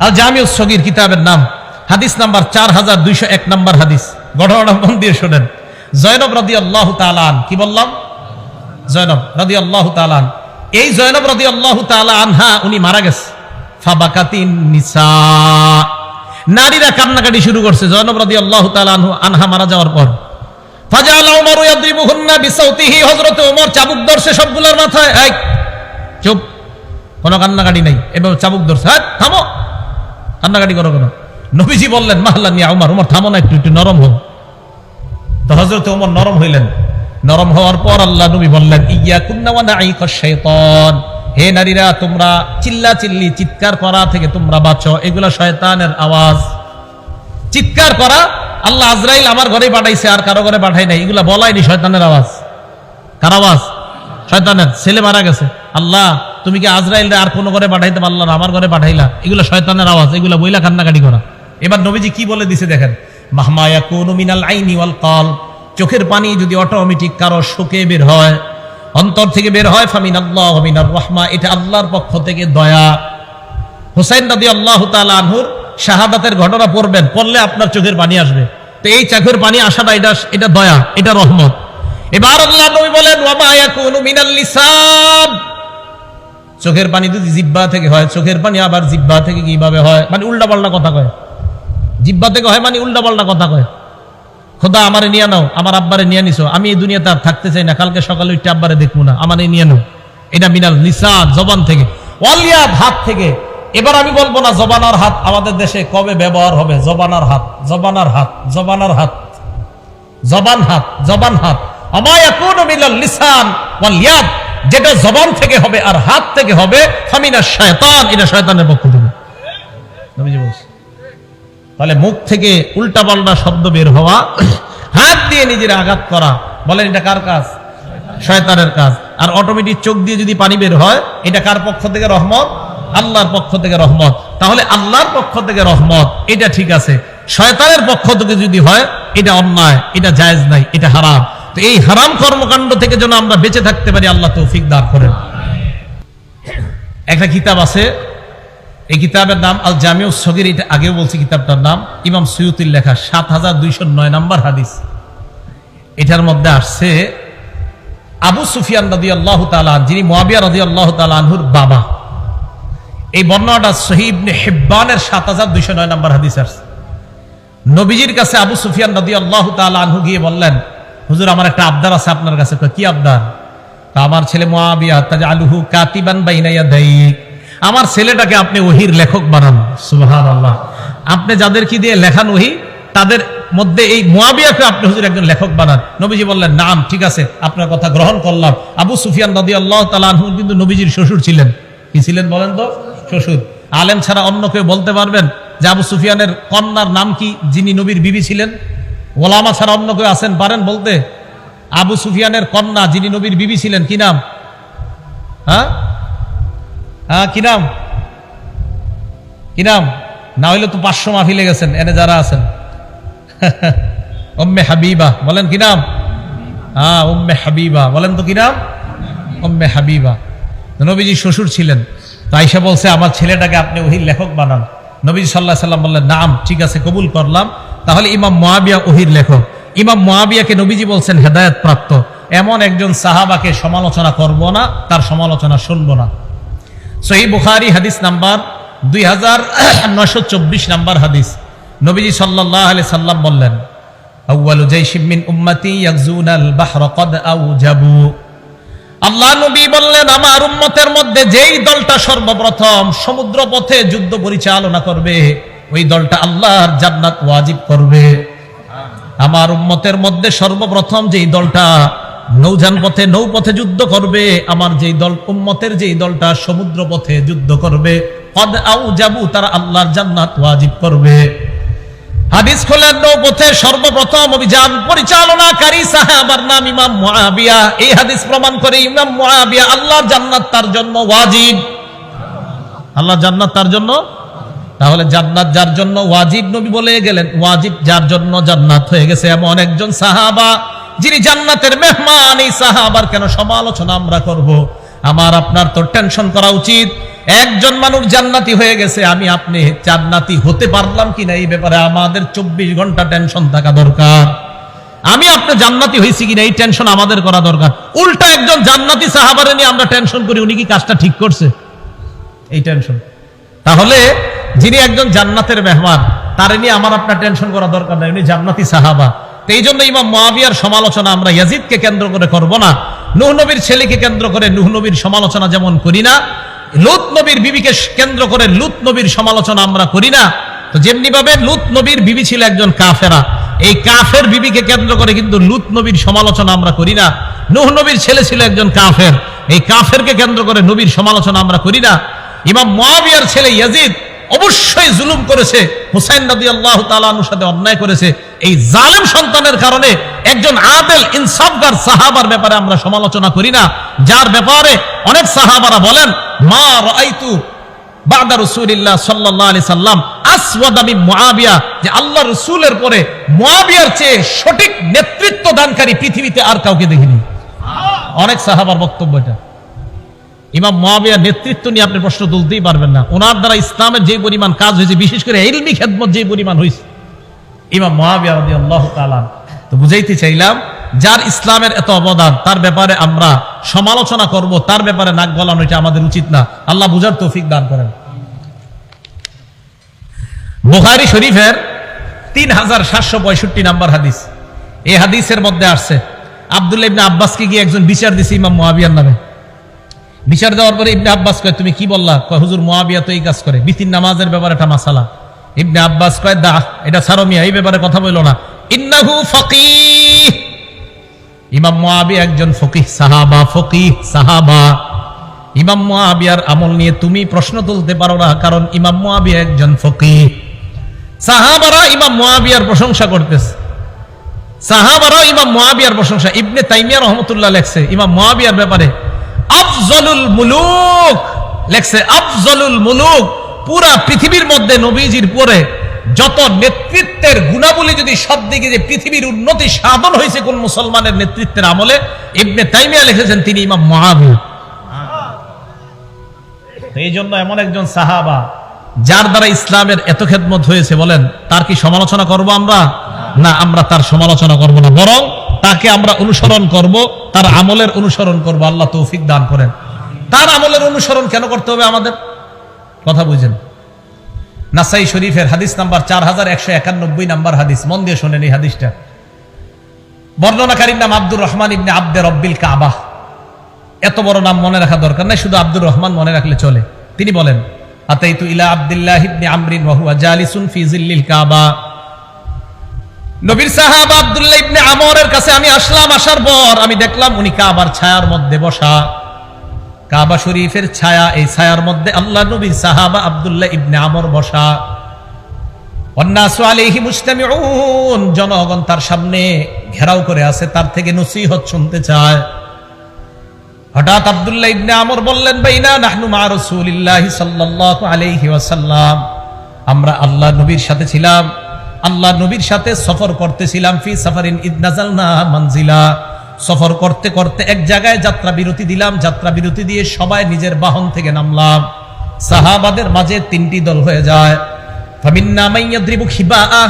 আল জামিউস সগীর কিতাবের নাম, হাদিস নাম্বার 4201 নম্বর হাদিস। ঘটনাটা মন দিয়ে শোনেন। জয়নব রাদিয়াল্লাহু তাআলা আন, কি বললাম? জয়নব রাদিয়াল্লাহু তাআলা আন, এই জয়নব রাদিয়াল্লাহু তাআলা আনহা উনি মারা গেছে। ফাবাকাতিন নিসা, নারীরা কান্নাকাটি শুরু করছে জয়নব রাদিয়াল্লাহু তাআলা আনহা মারা যাওয়ার পর। ফাজাআলা উমর ইয়াদরিবুহুন্না বিসাউতিহি, হযরত ওমর চাবুক ধরছে সবগুলোর মাথায়। এই চুপ, কোনো কান্নাকাটি নাই, এবার চাবুক ধরছে। হ্যাঁ থামো, কান্নাকাটি করো কেন? নবীজি বললেন মাহলান ইয়া উমর, উমর থামো না, একটু নরম হও। তো হযরত ওমর নরম হইলেন। নরম হওয়ার পর আল্লাহ নবী বললেন ইয়াকুন্না ওয়া নাঈকাশ শাইতান, হে নারীরা তোমরা চিল্লা চিল্লি চিৎকার করা থেকে তোমরা বাঁচো, এগুলা শয়তানের আওয়াজ। চিৎকার করা আল্লাহ আজরাইল আমার ঘরে পাঠাইছে আর কারো ঘরে পাঠাই নাই, এগুলা বলাইনি, শয়তানের আওয়াজ। কার আওয়াজ? শয়তানের। ছেলে মারা গেছে, আল্লাহ তুমি কি আজরাইল আর কোন ঘরে পাঠাইতে পারলা না, আমার ঘরে পাঠাইলা, এগুলা শয়তানের আওয়াজ, এগুলা বইলা কান্নাকাটি করা। এবার নবীজি কি বলে দিছে দেখেন, মাহমা ইয়াকুনু মিনাল আইনি ওয়াল কলব, চোখের পানি যদি অটোমেটিক কারো শোকে বের হয়, অন্তর থেকে বের হয়, ফামিনাল্লাহ ওয়া মিনার রাহমা, এটা আল্লাহর পক্ষ থেকে দয়া। হুসাইন রাদিয়াল্লাহু তাআলা আনহুর শাহাদাতের ঘটনা পড়বেন, পড়লে আপনার চোখের পানি আসবে। তো এই চোখের পানি আসাটা এটা দয়া, এটা রহমত। এবার আল্লাহ নবী বলেন ওয়া মা ইয়াকুনু মিনাল লিসান, চোখের পানি যদি জিহ্বা থেকে হয়, চোখের পানি আবার জিহ্বা থেকে কিভাবে হয়? মানে উল্টাপাল্টা কথা কয়। জিহ্বা থেকে হয় মানে উল্টাপাল্টা কথা কয়। খোদা আমারে নিয়ে নাও, আমার আব্বারে নিয়ে নিছো, আমি এই দুনিয়াতে আর থাকতে চাই না, কালকে সকালে উঠে আব্বারে দেখবো না, আমারে নিয়ে নাও। এটা মিনাল লিসান, জবান থেকে। ওয়ালিয়াদ, হাত থেকে। এবার আমি বলবো না জবানার হাত আমাদের দেশে কবে ব্যবহার হবে। জবানার হাত, জবানার হাত, জবানার হাত, জবান হাত, জবান হাত। আমা ইয়াকুনু মিনাল লিসান ওয়াল ইয়াদ, যেটা জবান থেকে হবে আর হাত থেকে হবে, ফামিনাশ শায়তান, এটা শয়তানের পক্ষ থেকে। নবীজি বলছেন তাহলে মুখ থেকে উল্টাপাল্টা শব্দ বের হওয়া, হাত দিয়ে নিজের আঘাত করা, বলেন এটা কার কাজ? শয়তানের কাজ। আর অটোমেটিক চোখ দিয়ে যদি পানি বের হয়, এটা কার পক্ষ থেকে রহমত? আল্লাহর পক্ষ থেকে রহমত। তাহলে আল্লাহর পক্ষ থেকে রহমত, এটা ঠিক আছে। শয়তানের পক্ষ থেকে যদি হয়, এটা অন্যায়, এটা জায়েজ নাই, এটা হারাম। তো এই হারাম কর্মকাণ্ড থেকে যেন আমরা বেঁচে থাকতে পারি, আল্লাহ তৌফিক দান করেন। একটা কিতাব আছে, এই কিতাবের নাম আল জামিউস সগীর, এটা আগেও বলছি কিতাবটার নাম, ইমাম সুয়ুতির লেখা, 7209 নম্বর হাদিস। এটার মধ্যে আসছে আবু সুফিয়ান রাদিয়াল্লাহু তাআলা, যিনি মুআবিয়া রাদিয়াল্লাহু তাআলা আনহুর বাবা। এই বর্ণনাটা সহিহ ইবনে হিব্বানের 7209 নম্বর হাদিস আসছে। নবীজির কাছে আবু সুফিয়ান রাদিয়াল্লাহু তাআলা আনহু গিয়ে বললেন, হুজুর আমার একটা আবদার আছে আপনার কাছে। কি আবদার? আমার ছেলে মুআবিয়া তাজআলুহু কাতিবান বাইনা ইয়াদাইক, আমার ছেলেটাকে আপনি ওহীর লেখক বানান। সুবহানাল্লাহ। আপনি যাদেরকে দিয়ে লেখান ওহী, তাদের মধ্যে এই মুআবিয়াকে আপনি হুজুর একজন লেখক বানান। নবীজি বললেন নাম, ঠিক আছে, আপনার কথা গ্রহণ করলাম। আবু সুফিয়ান রাদিয়াল্লাহু তাআলা আনহু কিন্তু নবীজির শ্বশুর ছিলেন। কি ছিলেন বলেন তো? শ্বশুর। আলেম ছাড়া অন্য কেউ বলতে পারবেন যে আবু সুফিয়ানের কন্যার নাম কি, যিনি নবীর বিবি ছিলেন? ওলামা ছাড়া অন্য কেউ আছেন পারেন বলতে? আবু সুফিয়ানের কন্যা যিনি নবীর বিবি ছিলেন, কি নাম? হ্যাঁ হ্যাঁ, কি নাম? কি নাম? না হইলে তো 500 মাহফিলে গেছেন এনে যারা আছেন। উম্মে হাবিবা, বলেন কি নাম? হ্যাঁ, উম্মে হাবিবা, বলেন তো কি নাম? উম্মে হাবিবা। নবীজি শ্বশুর ছিলেন। তো আয়েশা বলছে আমার ছেলেটাকে আপনি ওহীর লেখক বানান। নবীজি সাল্লাল্লাহু আলাইহি সাল্লাম বললেন নাম, ঠিক আছে, কবুল করলাম। তাহলে ইমাম মুআবিয়া ওহীর লেখক। ইমাম মুআবিয়াকে নবীজি বলছেন হেদায়েত প্রাপ্ত। এমন একজন সাহাবাকে সমালোচনা করব না, তার সমালোচনা শুনবো না। সহিহ বুখারী হাদিস নাম্বার 2924 নাম্বার হাদিস। নবীজি সাল্লাল্লাহু আলাইহি সাল্লাম বললেন আউয়ালু জাইশিম মিন উম্মতি ইয়াগজুনাল বাহরা ক্বাদ আওজাবু। আল্লাহ নবী বললেন আমার উম্মতের মধ্যে যেই দলটা সর্বপ্রথম সমুদ্র পথে যুদ্ধ পরিচালনা করবে, ওই দলটা আল্লাহর জান্নাত ওয়াজিব করবে। আমার উম্মতের মধ্যে সর্বপ্রথম যেই দলটা নৌযান পথে, নৌপথে যুদ্ধ করবে, আমার যেই দল, উম্মতের যেই দলটা সমুদ্র পথে যুদ্ধ করবে, ক্বাদ আওজাবু, তারা আল্লাহর জান্নাত ওয়াজিব করবে। হাদিস খোলেন, নৌপথে সর্বপ্রথম অভিযান পরিচালনাকারী সাহাবার নাম ইমাম মুআবিয়া। এই হাদিস প্রমাণ করে ইমাম মুআবিয়া আল্লাহর জান্নাত তার জন্য ওয়াজিব। আল্লাহর জান্নাত তার জন্য। তাহলে জান্নাত যার জন্য ওয়াজিব, নবী বলে গেলেন ওয়াজিব যার জন্য জান্নাত হয়ে গেছে এমন একজন সাহাবা যিনি জান্নাতের মেহমান। এই সাহাবার কেন সমালোচনা আমরা করব? আমার আপনার তো টেনশন করা উচিত। একজন মানুষ জান্নাতি হয়ে গেছে, আমি আপনি জান্নাতি হতে পারলাম কিনা এই ব্যাপারে আমাদের 24 ঘন্টা টেনশন থাকা দরকার। আমি আপনি জান্নাতি হয়েছি কিনা এই টেনশন আমাদের করা দরকার। উল্টা একজন জান্নাতি সাহাবারে নিয়ে আমরা টেনশন করি, উনি কি কাজটা ঠিক করছে, এই টেনশন। তাহলে যিনি একজন জান্নাতের মেহমান, তারে নিয়ে আমার আপনার টেনশন করা দরকার নাই, উনি জান্নাতি সাহাবা। তো এই জন্য ইমাম মুআবিয়ার সমালোচনা আমরা ইয়াজিদকে কেন্দ্র করে করব না, নূহ নবীর ছেলেকে কেন্দ্র করে নূহ নবীর সমালোচনা যেমন করি না, লূত নবীর বিবিকে কেন্দ্র করে লূত নবীর সমালোচনা আমরা করি না। তো যেমনি ভাবে লূত নবীর বিবি ছিল একজন কাফেরা, এই কাফের বিবিকে কেন্দ্র করে কিন্তু লূত নবীর সমালোচনা আমরা করি না। নূহ নবীর ছেলে ছিল একজন কাফের, এই কাফেরকে কেন্দ্র করে নবীর সমালোচনা আমরা করি না। ইমাম মুআবিয়ার ছেলে ইয়াজিদ অবশ্যই জুলুম করেছে, হুসাইন রাদিয়াল্লাহু তাআলা আনহুর সাথে অন্যায় করেছে। এই জালেম সন্তানের কারণে একজন আদেল ইনসাফগার সাহাবার ব্যাপারে আমরা সমালোচনা করি না, যার ব্যাপারে অনেক সাহাবারা বলেন মা রাআইতু বাদা রাসূলিল্লাহ সাল্লাল্লাহু আলাইহি সাল্লাম আসওয়াদা মিন মুআবিয়া, যে আল্লাহ রাসূলের পরে মুআবিয়ার চেয়ে সঠিক নেতৃত্ব দানকারী পৃথিবীতে আর কাউকে দেখিনি। অনেক সাহাবার বক্তব্য এটা। ইমাম মুআবিয়ার নেতৃত্ব নিয়ে আপনি প্রশ্ন তুলতেই পারবেন না। ওনার দ্বারা ইসলামের যে পরিমাণ কাজ হয়েছে, বিশেষ করে ইলমি খেদমত যে পরিমাণ হয়েছে, ইমাম মুআবিয়া রাদিয়াল্লাহু তাআলা। তো বুঝাইতে চাইলাম, যার ইসলামের এত অবদান, তার ব্যাপারে আমরা সমালোচনা করব, তার ব্যাপারে নাক গলানো এটা আমাদের উচিত না। আল্লাহ বুঝার তৌফিক দান করেন। বুখারী শরীফের 3765 নাম্বার হাদিস, এই হাদিসের মধ্যে আসছে আব্দুল্লাহ ইবনে আব্বাসকে গিয়ে একজন বিচার দিছে ইমাম মুআবিয়ার নামে। বিচার দেওয়ার পরে ইবনে আব্বাস কয় তুমি কি বললা? কয় হুজুর মুআবিয়া তো এই কাজ করে, বিতির নামাজের ব্যাপারে একটা মাসালা। ইবনে আব্বাস কয় দা এটা ছাড়ো মিয়া, এই ব্যাপারে কথা বললো না। ইন্নাহু ফাকিহ, ইমাম মুআবিয়া একজন ফকিহ সাহাবা, ফকিহ সাহাবা। ইমাম মুআবিয়ার আমল নিয়ে তুমি প্রশ্ন তুলতে পারো না, কারণ ইমাম মুআবিয়া একজন ফকিহ। সাহাবারা ইমাম মুআবিয়ার প্রশংসা করতেছে, সাহাবারা ইমাম মুআবিয়ার প্রশংসা। ইবনে তাইমিয়া রাহমাতুল্লাহ লেখছে ইমাম মুআবিয়ার ব্যাপারে আফজলুল মুলুক, লেখছে আফজলুল মুলুক। পুরা পৃথিবীর মধ্যে নবীজির পরে যত নেতৃত্বের গুণাবলী যদি সব দিকে যে পৃথিবীর উন্নতি সাধন হয়েছে কোন মুসলমানের নেতৃত্বের আমলে, ইবনে তাইমিয়া লিখেছেন তিনি ইমাম মুআবিয়া। এই জন্য এমন একজন সাহাবা যার দ্বারা ইসলামের এত খেদমত হয়েছে, বলেন তার কি সমালোচনা করব আমরা? না, আমরা তার সমালোচনা করব না, বরং তাকে আমরা অনুসরণ করব, তার আমলের অনুসরণ করব। আল্লাহ তৌফিক দান করেন। তার আমলের অনুসরণ কেন করতে হবে আমাদের? কথা বুঝেন। নাসাই শরীফের হাদিস নাম্বার 4191 নাম্বার হাদিস, মন দিয়ে শোনেন এই হাদিসটা। বর্ণনাকারীর নাম আব্দুর রহমান ইবনে আব্দে রব্বিল কাবাহ। এত বড় নাম মনে রাখা দরকার নাই, শুধু আব্দুর রহমান মনে রাখলে চলে। তিনি বলেন আতাইতু ইলা আব্দুল্লাহ ইবনে আমরিন ওয়া হুয়া জালিসুন ফি জিল্লিল কাবা, নবীর সাহাবা আব্দুল্লাহ ইবনে আমরের কাছে আমি আসলাম। আসার পর আমি দেখলাম উনি কাবার ছায়ার মধ্যে বসা, কাবা শরীফের ছায়া, এই ছায়ার মধ্যে আল্লাহ নবীর সাহাবা আব্দুল্লাহ ইবনে আমর বসা। ওয়ান্নাসু আলাইহি মুজতামিউন, জনগণ তার সামনে ঘেরাও করে আছে, তার থেকে নসিহত শুনতে চায়। হঠাৎ আব্দুল্লাহ ইবনে আমর বললেন বাইনা নাহনু মা রাসূলিল্লাহি সাল্লাল্লাহু আলাইহি ওয়াসাল্লাম, আমরা আল্লাহ নবীর সাথে ছিলাম, আল্লাহ নবীর সাথে সফর করতেছিলাম। ফি সাফারিন ইদ নাযালনা মানজিলা, সফর করতে করতে এক জায়গায় যাত্রা বিরতি দিলাম, যাত্রা বিরতি দিয়ে সবাই নিজের বাহন থেকে নামলাম। সাহাবাদের মাঝে তিনটি দল হয়ে যায়। ফামিন্না মাইয়াদ্রিবু খিবাআ,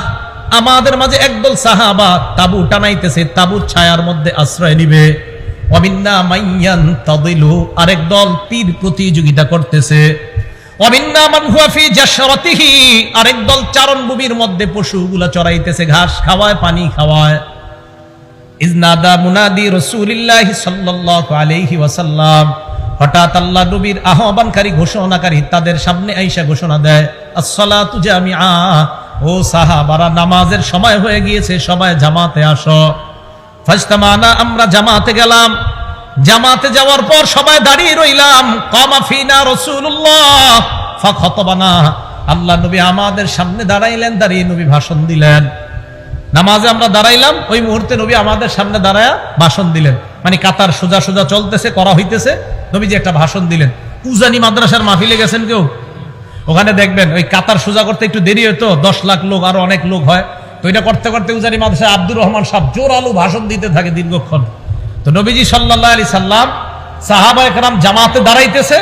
আমাদের মাঝে একদল সাহাবা তাবু টানাইতেছে, তাবুর ছায়ার মধ্যে আশ্রয় নিবে। ওয়ামিন্না মাইয়ানতাদিলু, আরেক দল তীর প্রতিযোগিতা করতেছে। ওয়ামিন্না মান হুয়া ফি জাশরাতিহি, আরেক দল চারণভূমির মধ্যে পশুগুলা চরাইতেছে, ঘাস খাওয়ায়, পানি খাওয়ায়। ইজনাদা মুনাদি রাসূলিল্লাহি সাল্লাল্লাহু আলাইহি ওয়াসাল্লাম, হঠাৎ আল্লাহ নবীর আহ্বানকারী ঘোষণাকারী তাদের সামনে আইসা ঘোষণা দেয় আসসালাতু জামিআ, ও সাহাবারা নামাজের সময় হয়ে গিয়েছে, সবাই জামাতে আসো। ফাজতামানা, আমরা জামাতে গেলাম। জামাতে যাওয়ার পর সবাই দাঁড়িয়ে রইলাম। কামা ফিনা রাসূলুল্লাহ ফাখাতাবানা, আল্লাহ নবী আমাদের সামনে দাঁড়াইলেন, দাঁড়িয়ে নবী ভাষণ দিলেন। নামাজে আমরা দাঁড়াইলাম, ওই মুহূর্তে নবী আমাদের সামনে দাঁড়ায়া ভাষণ দিলেন। মানে কাতার সোজা সোজা চলতেছে, করা হইতেছে, নবীজি একটা ভাষণ দিলেন। উজানি মাদ্রাসার মাহফিলে গেছেন কেউ? ওখানে দেখবেন ওই কাতার সোজা করতে একটু দেরি হতো, 10 লাখ লোক আরো অনেক লোক হয়, তো এটা করতে করতে উজানি মাদ্রাসায় আব্দুর রহমান সাহেব জোরালো ভাষণ দিতে থাকে দীর্ঘক্ষণ। তো নবীজি সাল্লাল্লাহু আলাইহি সাল্লাম সাহাবায়ে কেরাম জামাতে দাঁড়াইতেছে,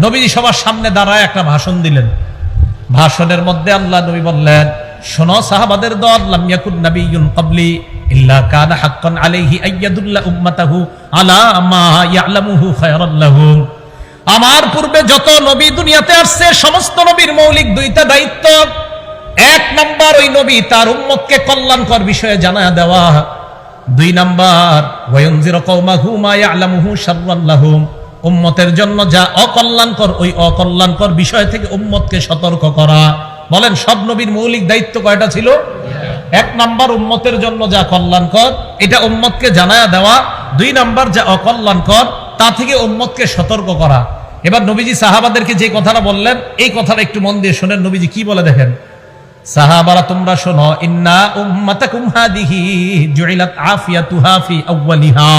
নবীজি সবার সামনে দাঁড়ায় একটা ভাষণ দিলেন। ভাষণের মধ্যে আল্লাহ নবী বললেন, শোনো সাহাবাদের দল, লাম ইয়াকুন নাবিয়্যুন ক্বাবলি ইল্লা কানা হাক্কান আলাইহি আইয়াদুল্লা উম্মাতাহু আলা মা ইয়ালামুহু খায়রান লাহুম। আমার পূর্বে যত নবী দুনিয়াতে আসছে, সমস্ত নবীর মৌলিক দুইটা দায়িত্ব। এক নাম্বার, ওই নবী তার উম্মতকে কল্যাণকর বিষয়ে জানায়া দেওয়া। দুই নাম্বার, ওয়ায়ুনজিরু কওমাহু মা ইয়ালামুহু শাররান লাহুম, উম্মতের জন্য যা অকল্যাণকর, ওই অকল্যাণকর বিষয় থেকে উম্মতকে সতর্ক করা। বলেন সব নবীর মৌলিক দায়িত্ব কয়টা ছিল? এক নাম্বার, উম্মতের জন্য যা কল্যাণকর এটা উম্মতকে জানায়া দেওয়া। দুই নাম্বার, যা অকল্যাণকর তা থেকে উম্মতকে সতর্ক করা। এবার নবীজি সাহাবাদেরকে যে কথাটা বললেন, এই কথাটা একটু মন দিয়ে শুনেন। নবীজি কি বলে দেখেন, সাহাবারা তোমরা শোনো, ইন্না উম্মাতাকুম হাদিহি জুইলাত আফিয়াতুহা ফি আউয়ালিহা,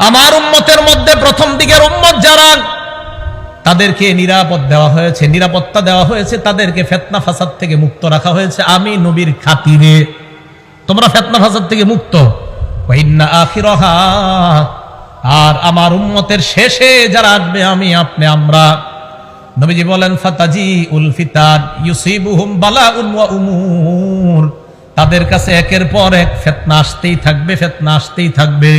আমার উম্মতের মধ্যে প্রথম দিকের উম্মত যারা, তাদেরকে নিরাপদ দেওয়া হয়েছে, নিরাপত্তা দেওয়া হয়েছে, তাদেরকে ফিতনা ফাসাদ থেকে মুক্ত রাখা হয়েছে আমি নবীর খাতিরে। তোমরা ফিতনা ফাসাদ থেকে মুক্ত। ওয়া ইন্না আখিরাহা, আর আমার উম্মতের শেষে যারা আসবে আমি আপনি আমরা, নবীজি বলেন ফাতাজি উল ফিতান ইউসিবুহুম বালাউন ওয়া উমুর, তাদের কাছে একের পর এক ফিতনা আসতেই থাকবে, ফিতনা আসতেই থাকবে।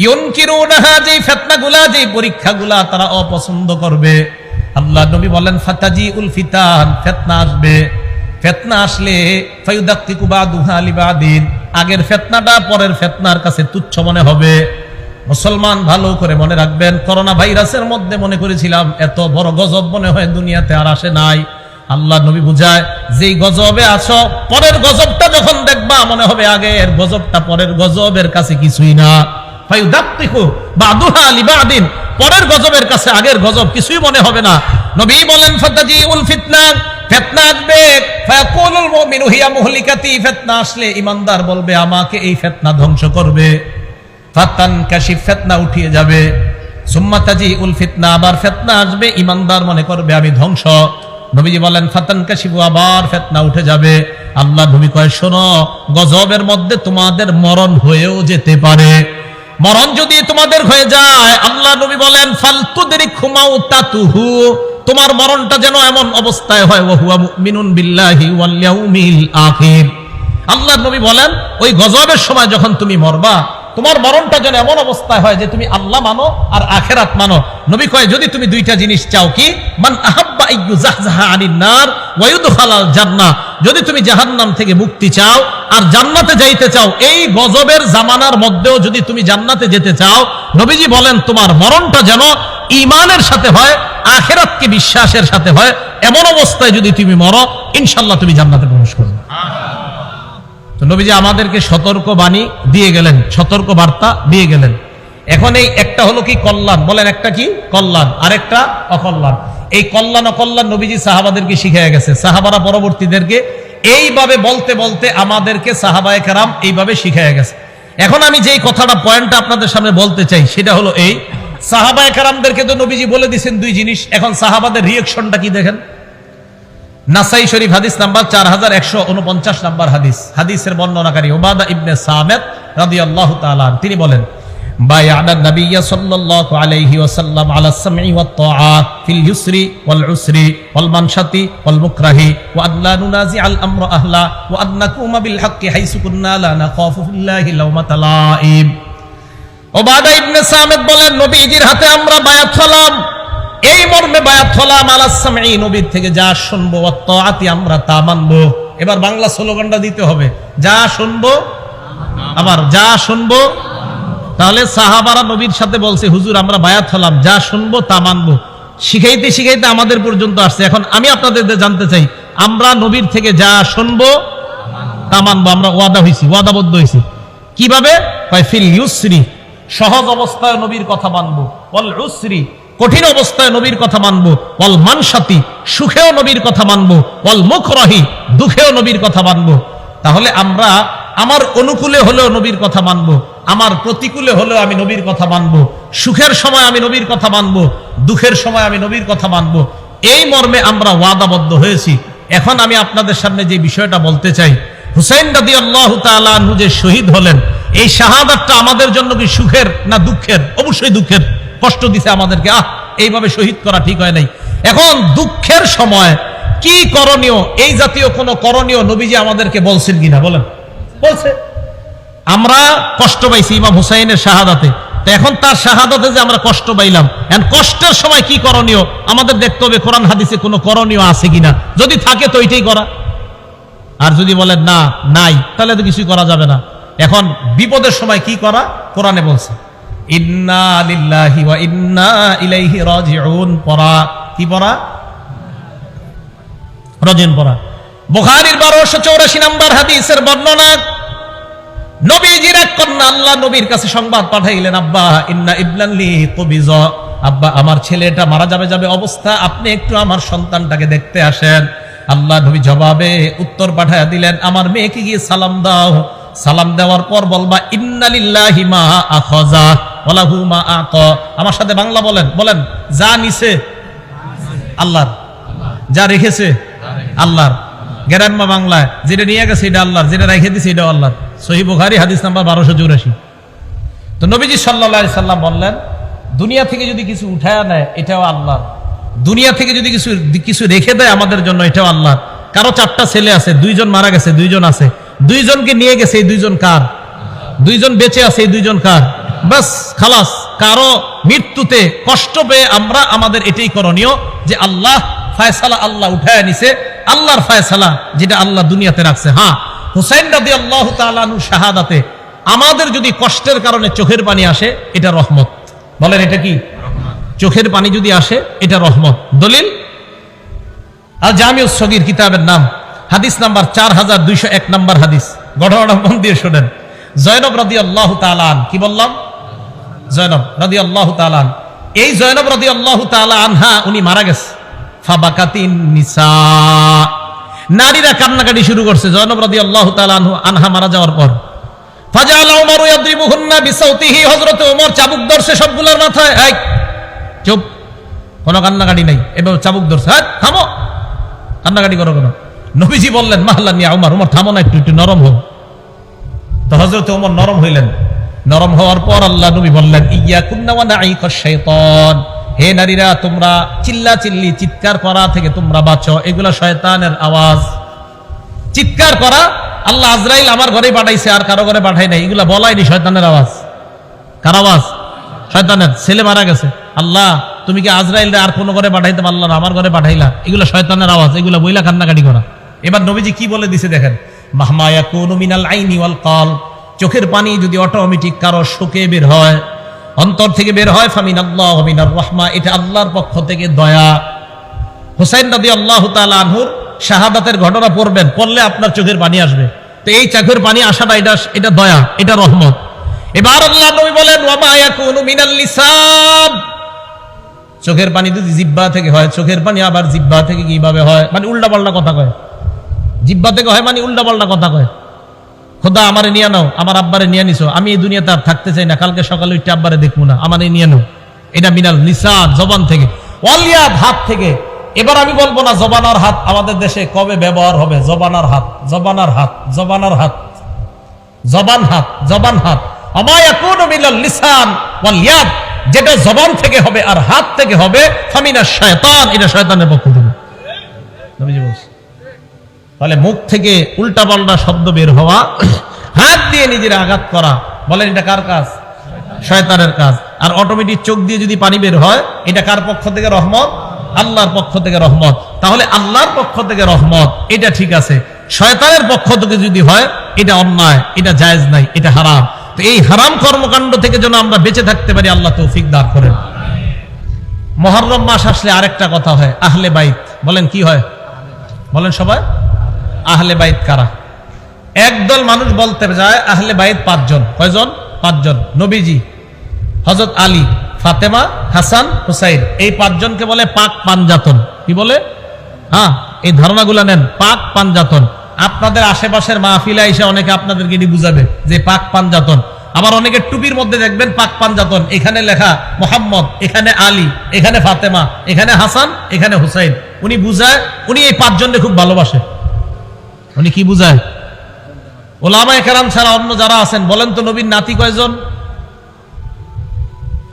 ইউনকিরুনাহা, যেই ফিতনাগুলা, যেই পরীক্ষাগুলা তারা অপছন্দ করবে। আল্লাহ নবী বলেন ফাতাজি উল ফিতান, ফিতনা আসবে। ফিতনা আসলে ফায়ুদাক্কিকু বাদুহা লিবাদিন, আগের ফিতনাটা পরের ফিতনার কাছে তুচ্ছ মনে হবে। মুসলমান ভালো করে মনে রাখবেন, করোনা ভাইরাসের মধ্যে মনে করেছিলাম এত বড় গজব মনে হয় দুনিয়াতে আর আসে নাই। আল্লাহ নবী বুঝায়, যেই গজবে আছো, পরের গজবটা যখন দেখবা মনে হবে আগের গজবটা পরের গজবের কাছে কিছুই না। ফায়ুদাক্কিকু বাদুহা লিবাদিন, পরের গজবের কাছে আগের গজব কিছুই মনে হবে না। নবী বলেন ফাতাজিউল ফিতনা, ফিতনা আসবে। ফায়াকুলুল মুমিনু হিয়া মুহলিকাতি, ফিতনা আসলে ঈমানদার বলবে আমাকে এই ফিতনা ধ্বংস করবে। ফাতান কাশিফ, ফিতনা উঠিয়ে যাবে। সুম্মা তাজিউল ফিতনা, আবার ফিতনা আসবে, ঈমানদার মনে করবে আমি ধ্বংস। নবীজি বলেন ফাতান কাশিফু, আবার ফিতনা উঠে যাবে। আল্লাহ নবী কয় শোনো, গজবের মধ্যে তোমাদের মরণ হয়েও যেতে পারে। মরণ যদি তোমাদের হয়ে যায়, আল্লাহ নবী বলেন ফালতুদরিকহু মাউতাতুহু, তোমার মরণটা যেন এমন অবস্থায় হয় ওয়া হুয়া মুমিনুন বিল্লাহি ওয়াল ইয়াউমিল আখির। আল্লাহ নবী বলেন ওই গজবের সময় যখন তুমি মরবা, তোমার মরণটা যেন এমন অবস্থায় হয় যে তুমি আল্লাহ মানো আর আখিরাত মানো। নবী কয় যদি তুমি দুইটা জিনিস চাও, কি? মান আহাব্বা আইয়ুজাহজাহা আনিন নার ওয়া ইউদখালাল জান্নাহ, যদি তুমি জাহান্নাম থেকে মুক্তি চাও আর জান্নাতে যাইতে চাও, এই গজবের জামানার মধ্যেও যদি তুমি জান্নাতে যেতে চাও, নবীজি বলেন তোমার মরণটা যেন ঈমানের সাথে হয়, আখিরাতকে বিশ্বাসের সাথে হয়। এমন অবস্থায় যদি তুমি মরো, ইনশাআল্লাহ তুমি জান্নাতে প্রবেশ করবে। তো নবীজি আমাদেরকে সতর্ক বাণী দিয়ে গেলেন, সতর্ক বার্তা দিয়ে গেলেন। এখন এই একটা হলো কি কল্যাণ, বলেন একটা কি কল্যাণ, আরেকটা অকল্যাণ। এই কল্যাণ অকল্যাণ নবীজি সাহাবাদেরকে শিখিয়ে গেছে। সাহাবারা পরবর্তীদেরকে এইভাবে বলতে বলতে আমাদেরকে সাহাবায়ে কেরাম এইভাবে শিখিয়ে গেছে। এখন আমি যেই কথাটা পয়েন্টটা আপনাদের সামনে বলতে চাই সেটা হলো এই, সাহাবায়ে কেরামদেরকে তো নবীজি বলে দিয়েছেন দুই জিনিস, এখন সাহাবাদের রিঅ্যাকশনটা কি দেখেন। নাসাই শরীফ হাদিস নাম্বার 4149 নাম্বার হাদিস, হাদিসের বর্ণনাকারী উবাদা ইবনে সামিত রাদিয়াল্লাহু তাআলা তিনি বলেন, বায়ানা নবিয়্য সাল্লাল্লাহু আলাইহি ওয়াসাল্লাম আলা সামঈ ওয়াত তাআত ফিল ইউসরি ওয়াল উসরি ওয়াল মানশাতি ওয়াল মুকরাহি ওয়া আল্লা নুনাজিআল আমরা আহলা ওয়া আন নাকুমা বিল হাক্কি হাইসু কুন্না লা নাখাফু ফিল্লাহি লাওমাতা লাঈম। উবাদা ইবনে সামিত বলেন, নবীজির হাতে আমরা বায়াত হলাম, এই মর্মে বায়াত হলাম, আলা সামঈ, নবীর থেকে যা শুনবো, ওয়াত তাআতি, আমরা তা মানবো। এবার বাংলা স্লোগানটা দিতে হবে, যা শুনবো, আবার যা শুনবো। তাহলে সাহাবারা নবীর সাথে বলছে হুজুর আমরা বায়াত হলাম, যা শুনবো তা মানবো। শিখাইতে শিখাইতে আমাদের পর্যন্ত আসছে। এখন আমি আপনাদের জানতে চাই, আমরা নবীর থেকে যা শুনবো তা মানবো, আমরা ওয়াদা হইছি, ওয়াদাবদ্ধ হইছি। কিভাবে? ফিল ইউসরি, সহজ অবস্থায় নবীর কথা মানবো, ওয়াল উসরি, কঠিন অবস্থায় নবীর কথা মানবো, ওয়াল মানশাতি, সুখেও নবীর কথা মানবো, ওয়াল মুকরাহি, দুঃখেও নবীর কথা মানবো। তাহলে আমরা আমার অনুকূলে হলেও নবীর কথা মানবো, আমার প্রতিকূলে হলেও আমি নবীর কথা মানবো, সুখের সময় আমি নবীর কথা মানবো, দুঃখের সময় আমি নবীর কথা মানবো। এই মর্মে আমরা ওয়াদাবদ্ধ হয়েছি। এখন আমি আপনাদের সামনে যে বিষয়টা বলতে চাই, হুসাইন রাদিয়াল্লাহু তাআলা আনহু যে শহীদ হলেন, এই শাহাদাতটা আমাদের জন্য কি সুখের না দুঃখের? অবশ্যই দুঃখের। কষ্ট দিছে আমাদেরকে, এইভাবে শহীদ করা ঠিক হয় নাই। এখন দুঃখের সময় কি করণীয়, এই জাতীয় কোন করণীয় নবীজি আমাদেরকে বলছেন কিনা বলেন? বলছে। আমরা কষ্ট পাইছি ইমাম হুসাইনের শাহাদাতে, তো এখন তার শাহাদাতে যে আমরা কষ্ট পাইলাম, এখন কষ্টের সময় কি করণীয় আমাদের দেখতে হবে কোরআন হাদিসে কোনো করণীয় আছে কিনা। যদি থাকে তো এটাই করা, আর যদি বলেন না নাই তাহলে তো কিছুই করা যাবে না। এখন বিপদের সময় কি করা কোরআনে বলছে, ইন্না লিল্লাহি ওয়া ইন্না ইলাইহি রাজিউন পড়া। কি পড়া? রাজিউন পড়া। বুখারীর 1284 নম্বর হাদিসের বর্ণনা, নবীজির এক কন্যা আল্লাহ নবীর কাছে সংবাদ পাঠাইলেন, আব্বা ইন্না ইবনালি কুবিজা, আব্বা আমার ছেলেটা মারা যাবে অবস্থা, আপনি একটু আমার সন্তানটাকে দেখতে আসেন। আল্লাহ নবী জবাবে উত্তর পাঠায়া দিলেন, আমার মেয়েকে গিয়ে সালাম দাও। সালাম দেওয়ার পর বলবা ইন্না লিল্লাহি মা আখাযা ওয়া লাহু মা আতা। আমার সাথে বাংলা বলেন, বলেন যা নিছে আল্লাহর, যা রেখেছে আল্লাহর। গ্রাম্য বাংলায় যেটা নিয়ে গেছে এটা আল্লাহর, যেটা রেখে দিছে এটা আল্লাহর। সহিহ বুখারী হাদিস নাম্বার 1284। তো নবীজি সাল্লাল্লাহু আলাইহি সাল্লাম বললেন, দুনিয়া থেকে যদি কিছু উঠায়া নেয় এটাও আল্লাহর, দুনিয়া থেকে যদি কিছু রেখে দেয় আমাদের জন্য এটাও আল্লাহর। কারো 4টা ছেলে আছে, 2জন মারা গেছে, 2জন আছে, 2জনকে নিয়ে গেছে, এই 2জন কার? 2জন বেঁচে আছে, এই 2জন কার? বাস খালাস। কারো মৃত্যুতে কষ্ট পেয়ে আমরা আমাদের এটাই করণীয় যে আল্লাহ ফায়সালা, আল্লাহ উঠায় নিছে, আল্লাহর ফায়সালা যেটা আল্লাহ দুনিয়াতে রাখছে। হ্যাঁ, হুসাইন রাদিয়াল্লাহু তাআলা আনহু শাহাদাতে আমাদের যদি কষ্টের কারণে চোখের পানি আসে এটা রহমত। বলেন এটা কি? চোখের পানি যদি আসে এটা রহমত। দলিল আল জামিউস সগীর কিতাবের নাম, হাদিস নাম্বার 4201 নম্বর হাদিস। ঘটনাটা মন দিয়ে শোনেন। জয়নব রাদিয়াল্লাহু তাআলা আন, কি বললাম? জয়নব রাদিয়াল্লাহু তাআলা আন। এই জয়নব রাদিয়াল্লাহু তাআলা আনহা উনি মারা গেছে। ফাবাকাতিন নিসা, নারীরা কান্নাকাটি শুরু করছে জয়নব রাদিয়াল্লাহু তাআলা আনহা মারা যাওয়ার পর। ফাজাআলা উমর ইয়াদরিবুহুন্না বিসাউতিহি, হযরত ওমর চাবুক ধরছে সবগুলোর মাথায়। এই চুপ, কোনো কান্নাকাটি নাই, এবার চাবুক ধরছে, হ্যাঁ থামো, কান্নাকাটি করো কেন? নবীজি বললেন মাহলান ইয়া উমর, উমর থামো না, একটু নরম হও। তো হযরত ওমর নরম হইলেন। নরম হওয়ার পর আল্লাহ নবী বললেন, ইয়াকুন্না ওয়া নাঈকাশ শাইতান, হে নারীরা তোমরা চিল্লাচিল্লি চিৎকার করা থেকে তোমরা বাঁচো, এগুলা শয়তানের আওয়াজ। চিৎকার করা আল্লাহ আজরাইল আমার ঘরে পাঠাইছে আর কারো ঘরে পাঠাই নাই, এগুলা বলাইনি, শয়তানের আওয়াজ। কার আওয়াজ? শয়তানের। ছেলে মারা গেছে, আল্লাহ তুমি কি আজরাইল আর কোন ঘরে পাঠাইতে পারলা না, আমার ঘরে পাঠাইলা, এগুলা শয়তানের আওয়াজ, এগুলা বইলা কান্নাকাটি করা। এবার নবীজি কি বলে দিছে দেখেন, মাহমা ইয়াকুনু মিনাল আইনি ওয়াল কলব, চোখের পানি যদি অটোমেটিক কারো শোকে বের হয়, অন্তর থেকে বের হয়, ফামিনাল্লাহ ওয়া মিনার রাহমা, এটা আল্লাহর পক্ষ থেকে দয়া। হুসাইন রাদিয়াল্লাহু তাআলা আনহুর শাহাদাতের ঘটনা পড়বেন, পড়লে আপনার চোখের পানি আসবে। তো এই চোখের পানি আসাটা এটা দয়া, এটা রহমত। এবার আল্লাহ নবী বলেন, ওয়া মা ইয়াকুনু মিনাল লিসান, চোখের পানি যদি জিহ্বা থেকে হয়, চোখের পানি আবার জিহ্বা থেকে কিভাবে হয়? মানে উল্টাপাল্টা কথা কয়। জিহ্বা থেকে হয় মানে উল্টাপাল্টা কথা কয়। খোদা আমারে নিয়ে নাও, আমার আব্বারে নিয়ে নিছো, আমি এই দুনিয়াতে আর থাকতে চাই না, কালকে সকালে উঠে আব্বারে দেখবো না, আমারে নিয়ে নাও। এটা মিনাল লিসান, জবান থেকে। ওয়ালিয়াদ, হাত থেকে। এবার আমি বলবো না জবানার হাত আমাদের দেশে কবে ব্যবহার হবে? জবানার হাত, জবানার হাত, জবানার হাত, জবান হাত, জবান হাত। আমা ইয়াকুনু মিনাল লিসান ওয়াল ইয়াদ, যেটা জবান থেকে হবে আর হাত থেকে হবে, ফামিনাশ শায়তান, এটা শয়তানের পক্ষ থেকে। নবীজি বলছেন। তাহলে মুখ থেকে উল্টাপাল্টা শব্দ বের হওয়া, হাত দিয়ে নিজের আঘাত করা, বলেন এটা কার কাজ? শয়তানের কাজ। আর অটোমেটিক চোখ দিয়ে যদি পানি বের হয়, এটা কার পক্ষ থেকে রহমত? আল্লাহর পক্ষ থেকে রহমত। তাহলে আল্লাহর পক্ষ থেকে রহমত, এটা ঠিক আছে। শয়তানের পক্ষ থেকে যদি হয়, এটা অন্যায়, এটা জায়েজ নাই, এটা হারাম। তো এই হারাম কর্মকাণ্ড থেকে যেন আমরা বেঁচে থাকতে পারি, আল্লাহ তৌফিক দান করেন। মুহররম মাস আসলে আরেকটা কথা হয়, আহলে বাইত। বলেন কি হয়? বলেন সবাই। আহলে বাইত কারা? একদল মানুষ বলতে যায় আহলে বাইত 5 জন। কয়জন? 5 জন। নবীজি, হযরত আলী, ফাতেমা, হাসান, হুসাইন, এই 5 জনকে বলে পাক পাঞ্জাতন। কি বলে? হ্যাঁ, এই ধারণাগুলো নেন, পাক পাঞ্জাতন। আপনাদের আশেপাশের মাহফিলে এসে অনেকে আপনাদেরকে এটি বুঝাবে যে পাক পাঞ্জাতন। আবার অনেকে টুপির মধ্যে দেখবেন পাক পাঞ্জাতন, এখানে লেখা মোহাম্মদ, এখানে আলী, এখানে ফাতেমা, এখানে হাসান, এখানে হুসাইন। উনি বুঝায়, উনি এই 5 জনকে খুব ভালোবাসে। উনি কি বুঝায়? ওলামায়ে কেরাম ছাড়া অন্য যারা আছেন বলেন তো নবীর নাতি কয়জন?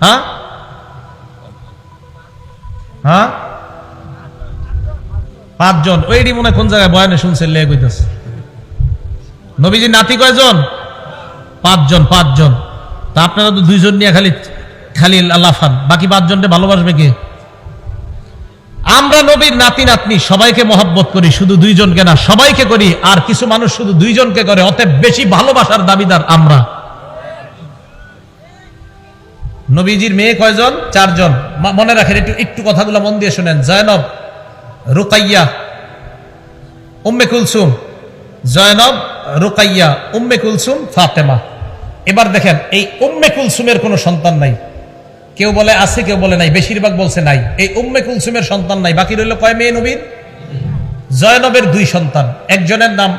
হ্যাঁ হ্যাঁ 5 জন। ওইটি মনে কোন জায়গায় বয়ানে শুনছেন লেগে কইতেছে। নবীজির নাতি কয়জন? 5 জন। 5 জন। তা আপনারা তো 2 জন নিয়ে খালি লাফান, বাকি 5 জনকে ভালোবাসবে কে? আমরা নবীর নাতি নাতনি সবাইকে মহব্বত করি, শুধু 2 জনকে না, সবাইকে করি। আর কিছু মানুষ শুধু 2 জনকে করে, অতএব বেশি ভালোবাসার দাবিদার আমরা। নবীজির মেয়ে কয়জন? 4 জন। মনে রাখেন, একটু কথাগুলো মন দিয়ে শুনেন। জয়নব, রুকাইয়া, উম্মে কুলসুম। জয়নব, রুকাইয়া, উম্মে কুলসুম, ফাতেমা। এবার দেখেন, এই উম্মে কুলসুমের কোনো সন্তান নাই। কেউ বলে আছে, কেউ বলে নাই, বেশিরভাগ বলছে নাই। এই উম্মে কুলসুমের সন্তান নাই। বাকি রইল কয় মেয়ে নবীর? জয়নবের 2 সন্তান। একজনের নাম,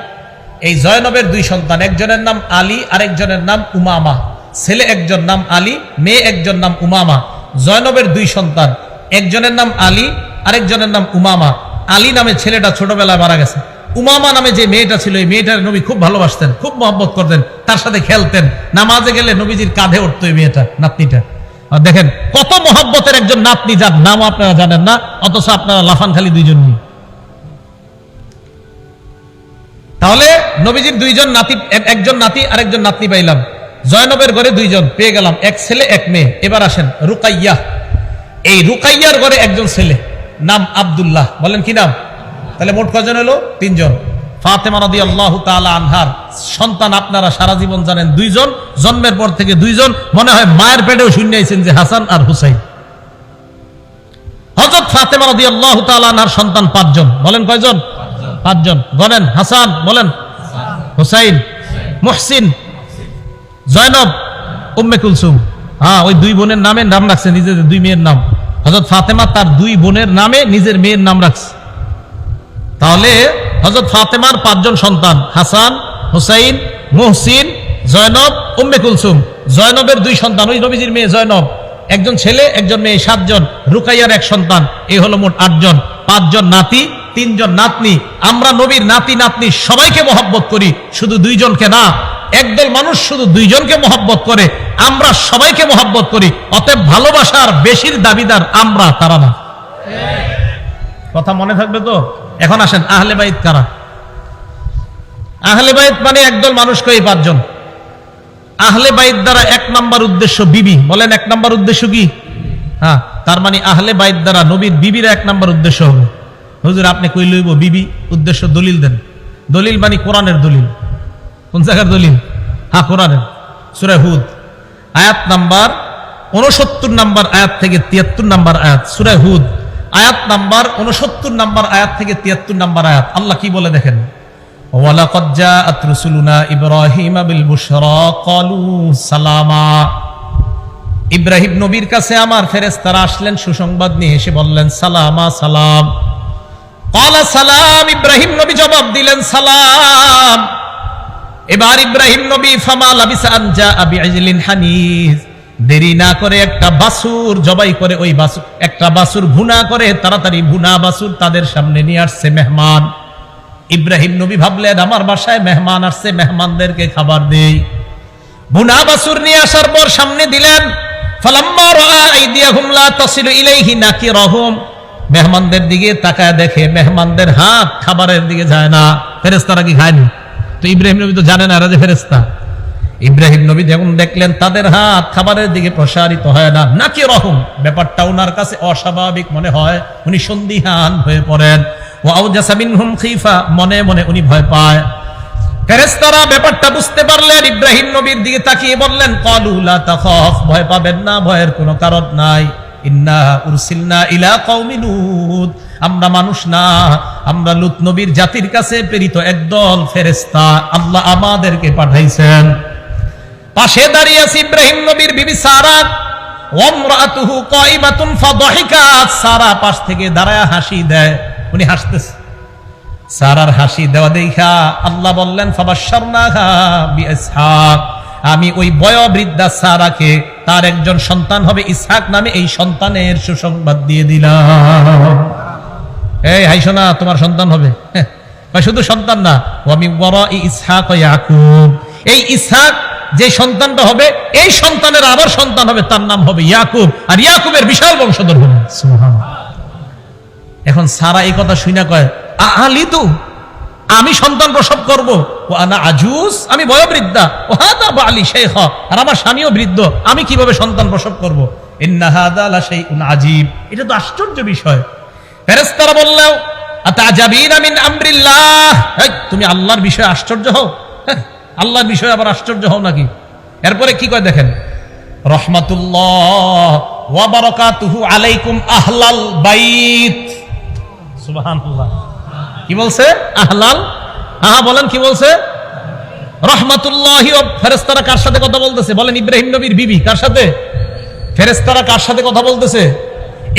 এই জয়নবের 2 সন্তান, একজনের নাম আলী, আরেকজনের নাম উমামা। ছেলে একজন নাম আলী, মেয়ে একজন নাম উমামা। জয়নবের 2 সন্তান, একজনের নাম আলী, আরেকজনের নাম উমামা। আলী নামে ছেলেটা ছোটবেলায় মারা গেছে। উমামা নামে যে মেয়েটা ছিল, এই মেয়েটার নবী খুব ভালোবাসতেন, খুব মহব্বত করতেন, তার সাথে খেলতেন। নামাজে গেলে নবীজির কাঁধে উঠতো এই মেয়েটা, নাতনিটা। আর দেখেন কত মহব্বতের একজন নাতনি, যার নাম আপনারা জানেন না, অথচ আপনারা লাফান খালি 2 জন নিয়ে। তাহলে নবীজির 2 জন নাতি, একজন নাতি আরেকজন নাতনি পাইলাম। জয়নবের ঘরে 2 জন পেয়ে গেলাম, এক ছেলে এক মেয়ে। এবার আসেন রুকাইয়া। এই রুকাইয়ার ঘরে একজন ছেলে, নাম আব্দুল্লাহ। বলেন কি নাম? তাহলে মোট কজন হলো? 3 জন। ফাতেমা রাদিয়াল্লাহু তাআলা আনহার সন্তান আপনারা সারা জীবন জানেন 2 জন। জন্মের পর থেকে 2 জন, মনে হয় মায়ের পেটেও শুনিয়েছেন যে হাসান আর হুসাইন। হযরত ফাতেমা রাদিয়াল্লাহু তাআলা আনহার সন্তান 5 জন। বলেন কয়জন? 5 জন। গণেন। হাসান, বলেন হুসাইন, মুহসিন, জয়নব, উম্মে কুলসুম। হ্যাঁ, ওই 2 বোনের নামে নাম রাখছে নিজেদের 2 মেয়ের নাম। হযরত ফাতেমা তার 2 বোনের নামে নিজের মেয়ের নাম রাখছে। তাহলে হযরত ফাতেমার 5 জন সন্তান, হাসান, হুসাইন, মুহসিন, জয়নব, উম্মে কুলসুম। জয়নবের 2 সন্তান, ওই নবীজির মেয়ে জয়নব, একজন ছেলে একজন মেয়ে, 7 জন। রুকাইয়ার 1 সন্তান, এই হলো মোট 8 জন। 5 জন নাতি, 3 জন নাতনি। আমরা নবীর নাতি নাতনি সবাইকে মহব্বত করি, শুধু 2 জনকে না। একদল মানুষ শুধু 2 জনকে মহব্বত করে, আমরা সবাইকে মহব্বত করি। অতএব ভালোবাসার বেশির দাবিদার আমরা, তারা না। কথা মনে থাকবে তো? এখন আসেন, আহলে বাইত কারা? আহলে বাইত মানে একদল মানুষকে, এই 5 জন। আহলে বাইত দ্বারা 1 নাম্বার উদ্দেশ্য বিবি। বলেন 1 নাম্বার উদ্দেশ্য কি? হ্যাঁ, তার মানে আহলে বাইত দ্বারা নবীর বিবিরা 1 নাম্বার উদ্দেশ্য হবে। হুজুর আপনি কই লইব বিবি উদ্দেশ্য? দলিল দেন। দলিল মানে কোরআনের দলিল। কোন জায়গার দলিল? হ্যাঁ, কোরআনের। সূরা হুদ আয়াত নাম্বার 69 নাম্বার আয়াত থেকে 73 নাম্বার আয়াত। সূরা হুদ আয়াত নাম্বার 69 নাম্বার আয়াত থেকে 73 নাম্বার আয়াত। আল্লাহ কি বলে দেখেন, ওয়ালাকাদ জাআত রুসুলুনা ইব্রাহিমা বিল বুশরা ক্বালু সালামা। ইব্রাহিম নবীর কাছে আমার ফেরেশতারা আসলেন সুসংবাদ নিয়ে, এসে বললেন সালামা, সালাম। ক্বালা সালাম, ইব্রাহিম নবী জবাব দিলেন সালাম। এবার ইব্রাহিম নবী ফামা লাবিসা আন জাআ বিআজলিন হানিজ, দেরি না করে একটা বাছুর জবাই করে, ওই বাছুর, একটা বাছুর ভুনা করে, তাড়াতাড়ি ভুনা বাছুর তাদের সামনে নিয়ে আসছে মেহমান। ইব্রাহিম নবী ভাবলেন আমার বাসায় মেহমান আসছে, মেহমানদেরকে খাবার দেই। ভুনা বাছুর নিয়ে আসার পর সামনে দিলেন। ফালাম্মা রাআ আইদিয়াহুম লা তাসিলু ইলাইহি নাকিরাহুম, মেহমানদের দিকে তাকায় দেখে মেহমানদের হাত খাবারের দিকে যায় না। ফেরেশতারা কি খায়নি? তো ইব্রাহিম নবী তো জানেন এরা যে ফেরেশতা। ইব্রাহিম নবী যখন দেখলেন তাদের হাত খাবারের দিকে প্রসারিত হয় না, নাকি রহম, ব্যাপারটা ওনার কাছে অস্বাভাবিক মনে হয়। উনি সন্দিহান হয়ে পড়েন। ওয়া আওজাসা মিনহুম খিফা, মনে মনে উনি ভয় পায়। ফেরেশতারা ব্যাপারটা বুঝতে পারলেন, ইব্রাহিম নবীর দিকে তাকিয়ে বললেন ক্বালু লা তাখাফ, ভয় পাবেন না, ভয়ের কোনো কারণ নাই। ইন্না উরসিলনা ইলা কওমি লূত, আমরা মানুষ না, আমরা লূত নবীর জাতির কাছে প্রেরিত একদল ফেরেশতা, আল্লাহ আমাদেরকে পাঠাইছেন। পাশে দাঁড়িয়ে আছে ইব্রাহিম নবীর বিবি সারা, ওয়ামরাতুহু কাইমাতুন ফাদাহিকাত, সারা পাশ থেকে দাঁড়ায় হাসি দেয়, উনি হাসতেছে। সারার হাসি দেওয়া দেখা আল্লাহ বললেন ফাবাশশারনাহা বিইসহাক, আমি ওই বয়োবৃদ্ধা সারাকে তার একজন সন্তান হবে ইসহাক নামে, এই সন্তানের সুসংবাদ দিয়ে দিলাম। এই হাইসো না, তোমার সন্তান হবে। শুধু সন্তান না, ওয়া মিন ওয়ারাই ইসহাক ওয়া ইয়াকুব, এই ইসহাক যে সন্তানটা হবে, এই সন্তানের আবার সন্তান হবে, তার নাম হবে ইয়াকুব, আর ইয়াকুবের বিশাল বংশধর হবে। সুবহানাল্লাহ। এখন সারা এই কথা শুনে কয়, আলিদু, আমি সন্তান প্রসব করব, ও আনা আজুজ, আমি বয়োবৃদ্ধা, ও হাদা বালি শাইখা, আর আমার স্বামীও বৃদ্ধ, আমি কিভাবে সন্তান প্রসব করব? ইন্না হাদা লা শাইউন আজীব, এটা তো আশ্চর্য বিষয়। ফেরেশতারা বললেও, আতাজাবিনা মিন আমরিল্লাহ, এই তুমি আল্লাহর বিষয়ে আশ্চর্য হও? আল্লাহর বিষয়ে আবার আশ্চর্য হও নাকি? এরপরে কি কয় দেখেন, রহমাতুল্লাহ ওয়া বারাকাতুহু আলাইকুম আহলাল বাইত। সুবহানাল্লাহ। কি বলছে? আহলাল, হ্যাঁ বলেন কি বলছে? রহমাতুল্লাহি। ফেরেশতারা কার সাথে কথা বলতেছে বলেন? ইব্রাহিম নবীর বিবি। কার সাথে? ফেরেশতারা কার সাথে কথা বলতেছে?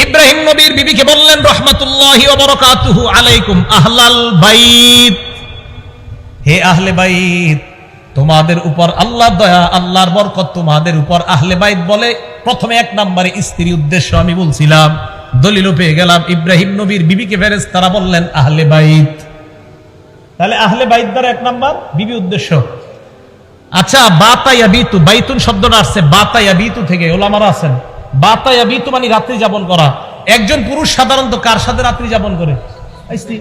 ইব্রাহিম নবীর বিবিকে বললেন রহমাতুল্লাহি ওয়া বারাকাতুহু আলাইকুম আহলাল বাইত, হে আহলে বাইত, তোমাদের উপর আল্লাহর দয়া, আল্লাহর বরকত তোমাদের উপর। আহলে বাইত বলে প্রথমে এক নম্বরে স্ত্রী উদ্দেশ্য আমি বলছিলাম, দলিলও পেয়ে গেলাম। ইব্রাহিম নবীর বিবিকে ফেরেশতারা বললেন আহলে বাইত, তাহলে আহলে বাইত দ্বারা এক নাম্বার বিবি উদ্দেশ্য। আচ্ছা, বাতা ইয়াবিতু, বাইতুন শব্দটা আসছে বাতা ইয়াবিতু থেকে, ওলামারা আছেন। বাতা ইয়াবিতু মানে রাত্রি যাপন করা। একজন পুরুষ সাধারণত কার সাথে রাত্রি যাপন করে?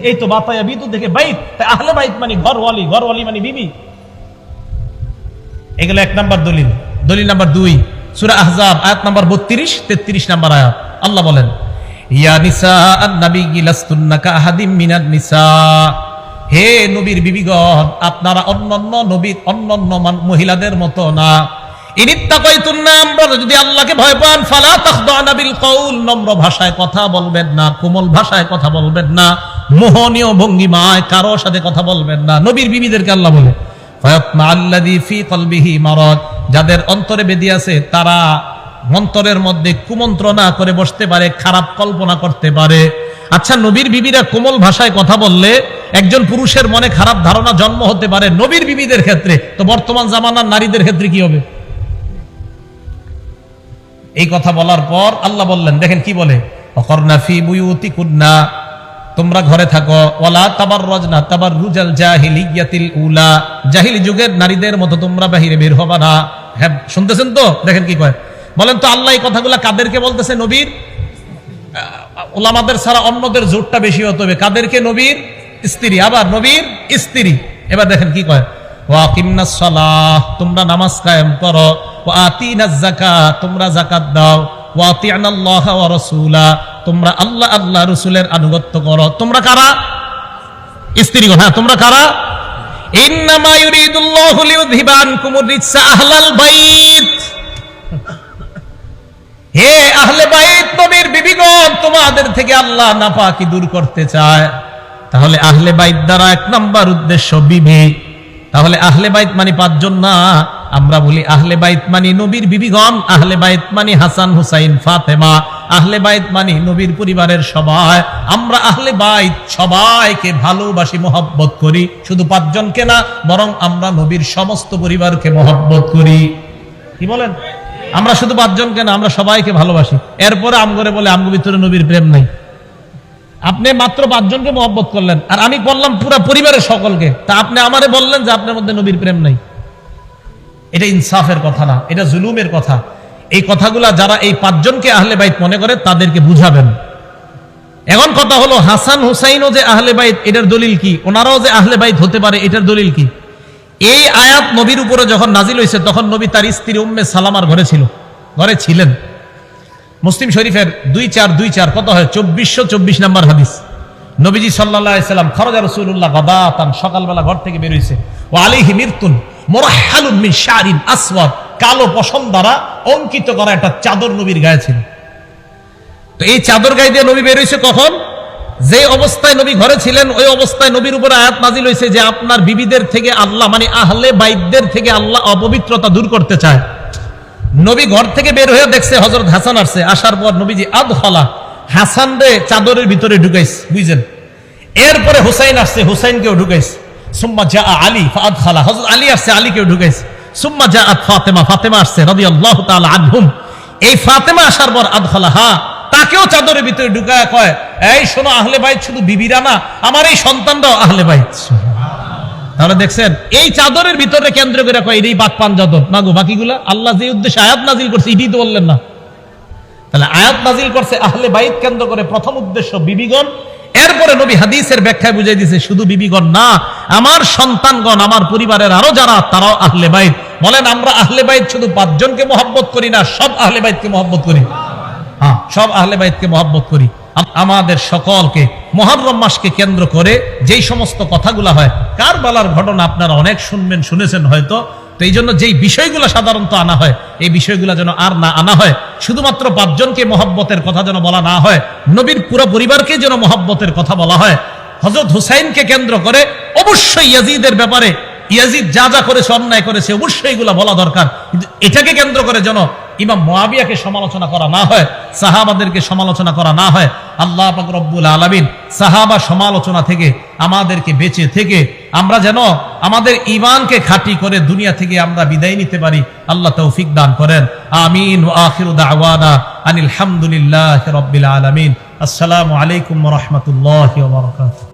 এই তো বাতা ইয়াবিতু থেকে বাইত, তাই আহলে বাইত মানে ঘরওয়ালি, ঘরওয়ালি মানে বিবি। এগুলো এক নাম্বার দলিল। দলিল নাম্বার 2, সূরা আহজাব আয়াত নাম্বার 32-33 নাম্বার আয়াত। আল্লাহ বলেন, ইয়া নিসা আন-নাবিয়্যি লাস্তুন্না কাআহাদিম মিনান নিসা, হে নবীর বিবিগণ, আপনারা অন্যান্য নবীর অন্যান্য মহিলাদের মতো না। ইনিত্তাকাইতুন্না, আমরা যদি আল্লাহকে ভয় পান, ফালা তাখদানা বিল কওল, নম্র ভাষায় কথা বলবেন না, কোমল ভাষায় কথা বলবেন না, মোহনীয় ভঙ্গিমায় কারো সাথে কথা বলবেন না। নবীর বিবিদেরকে আল্লাহ বলে, ফায়াতমা আল্লাযী ফী কলবিহি মারাদ, যাদের অন্তরে বেদি আছে তারা অন্তরের মধ্যে কুমন্ত্রণা করে বসতে পারে, খারাপ কল্পনা করতে পারে। আচ্ছা, নবীর বিবিরা কোমল ভাষায় কথা বললে একজন পুরুষের মনে খারাপ ধারণা জন্ম হতে পারে, নবীর বিবিদের ক্ষেত্রে তো বর্তমান জামানার নারীদের ক্ষেত্রে কি হবে? এই কথা বলার পর আল্লাহ বললেন, দেখেন কি বলে, ওয়াকরনা ফী বুয়ুতিকুন্না, তোমরা ঘরে থাকো, ওয়ালা তাবাররাজনা তাবাররুজাল জাহিলিয়াতিল উলা, জাহিলি যুগের নারীদের মতো তোমরা বাহিরে বের হবা না। হ্যাঁ, শুনতেছেন তো? দেখেন কি কয়, বলেন তো আল্লাহ এই কথাগুলো কাদেরকে বলতেছে? নবীর। ওলামাদের ছাড়া অন্যদের জোরটা বেশি হতে হবে। কাদেরকে? নবীর স্ত্রী, আবার নবীর স্ত্রী। এবার দেখেন কি কয়, ওয়াকিমনাস সালাহ, তোমরা নামাজ কায়েম করো, ওয়া আতিনাজ যাকাত, তোমরা যাকাত দাও, ওয়া আতিনাল্লাহ ওয়া রাসূলা, তোমরা আল্লাহ আল্লাহ রাসূলের আনুগত্য করো। তোমরা কারা? স্ত্রীগণ। হ্যাঁ, তোমরা কারা? ইন্নামা ইউরিদুল্লাহু লিইউযহিবা আনকুমুর রিজসা আহলাল বাইত, হে আহলে বাইত, নবীর বিবিগণ, তোমাদের থেকে আল্লাহ নাপাকি দূর করতে চায়। তাহলে আহলে বাইত দ্বারা এক নাম্বার উদ্দেশ্য বিবি। তাহলে আহলে বাইত মানে 5 জন না, আমরা বলি আহলে বাইত মানে নবীর বিবিগণ, আহলে বাইত মানে হাসান হুসাইন ফাতেমা, আহলে বাইত মানে নবীর পরিবারের সবাই। আমরা আহলে বাইত সবাইকে ভালোবাসি, মহব্বত করি, শুধু 5 জনকে না, বরং আমরা নবীর সমস্ত পরিবারকে মহব্বত করি। কি বলেন? আমরা শুধু 5 জনকে না, আমরা সবাইকে ভালোবাসি। এরপরে আমগরে বলে আমগো ভিতরে নবীর প্রেম নাই। আপনি মাত্র 5 জনকে মহব্বত করলেন, আর আমি বললাম পুরো পরিবারের সকলকে, তা আপনি আমারে বললেন যে আপনার মধ্যে নবীর প্রেম নাই। এটা ইনসাফের কথা না, এটা জুলুমের কথা। এই কথাগুলা যারা এই 5 জনকে আহলে বাইত মনে করে তাদেরকে বুঝাবেন। এখন কথা হলো, হাসান হুসাইনও যে আহলে বাইত, এটার দলিল কি? ওনারাও যে আহলে বাইত হতে পারে, এটার দলিল কি? এই আয়াত নবীর উপরে যখন নাজিল হয়েছে তখন নবী তার স্ত্রী উম্মে সালামার ঘরে ছিলেন। মুসলিম শরীফের 2424 কত হয়? 2424 নাম্বার হাদিস। নবীজি সাল্লাল্লাহু আলাইহি সাল্লাম খরজা রাসূলুল্লাহ গাদাতান, সকালবেলা ঘর থেকে বের হইছে, ওয়া আলাইহি মিরতুন মুরাহহালুন মিন শারিন আসওয়াদ, কালো পশম দ্বারা অঙ্কিত করা একটা চাদর নবীর গায়ে ছিল। তো এই চাদর গায়ে দিয়ে নবী বের হইছে কখন? যে অবস্থায় নবী ঘরে ছিলেন, ওই অবস্থায় নবীর উপর আয়াত নাজিল হয়েছে যে আপনার বিবিদের থেকে আল্লাহ, মানে আহলে বাইতদের থেকে আল্লাহ অপবিত্রতা দূর করতে চায়। নবী ঘর থেকে বের হয়ে দেখছে হযরত হাসান আসছে। আসার পর নবীজি আদখালা, হাসান রে চাদরের ভিতরে ঢুকাইছে, বুঝছেন? এরপরে হুসাইন আসছে, হুসাইনকেও ঢুকাইছে। সুম্মা জা আলী ফাআদখালা, হযরত আলী আসছে, আলীকেও ঢুকাইছে। সুম্মা জাআত ফাতেমা, ফাতেমা আসছে রাদিয়াল্লাহু তাআলা আনহুম। এই ফাতেমা আসার পর আদখালাহা, তাকেও চাদরের ভিতরে ঢুকায় কয়, এই শোনো, আহলে বাইত শুধু বিবিরা না, আমার এই সন্তানরাও আহলে বাইত। তাহলে দেখছেন, এই চাদরের ভিতরে কেন্দ্র করে কয় এই বাক পান চাদর না গো, বাকিগুলা আল্লাহ যে উদ্দেশ্যে আয়াত নাজিল করছে এটাই তো বললেন না। তাহলে আয়াত নাজিল করছে আহলে বাইত কেন্দ্র করে, প্রথম উদ্দেশ্য বিবিগণ। এরপরে নবী হাদিসের ব্যাখ্যায় বুঝাই দিয়েছে শুধু বিবিগণ না, আমার সন্তানগণ, আমার পরিবারের আরো যারা, তারাও আহলে বাইত। বলেন, আমরা আহলে বাইত শুধু 5 জনকে মহব্বত করি না, সব আহলে বাইতকে মহব্বত করি। হ্যাঁ, সব আহলে বাইতকে মহব্বত করি। আমাদের সকলকে মুহররম মাসকে কেন্দ্র করে যেই সমস্ত কথাগুলো হয়, কারবালার ঘটনা আপনারা অনেক শুনবেন, শুনেছেন হয়তো। তো এই জন্য যেই বিষয়গুলো সাধারণত আনা হয়, এই বিষয়গুলো যেন আর না আনা হয়। শুধুমাত্র 5 জনকে মহব্বতের কথা যেন বলা না হয়, নবীর পুরো পরিবারকে যেন মহব্বতের কথা বলা হয়। হযরত হুসাইনকে কেন্দ্র করে অবশ্যই ইয়াজিদের ব্যাপারে, ইয়াজিদ যা যা করেছে, অন্যায় করেছে, অবশ্যই এগুলো বলা দরকার। কিন্তু এটাকে কেন্দ্র করে যেন ইমাম মুআবিয়াকে সমালোচনা করা না হয়, সাহাবাদেরকে সমালোচনা করা না হয়। আল্লাহ পাক রব্বুল আলামিন সাহাবা সমালোচনা থেকে আমাদেরকে বেঁচে থেকে আমরা যেন আমাদের ঈমানকে খাঁটি করে দুনিয়া থেকে আমরা বিদায় নিতে পারি। আল্লাহ তৌফিক দান করেন। আমিন। ওয়া আখিরু দাওয়ানা আনিল হামদুলিল্লাহি রাব্বিল আলামিন। আসসালামু আলাইকুম ওয়া রাহমাতুল্লাহি ওয়া বারাকাতুহু।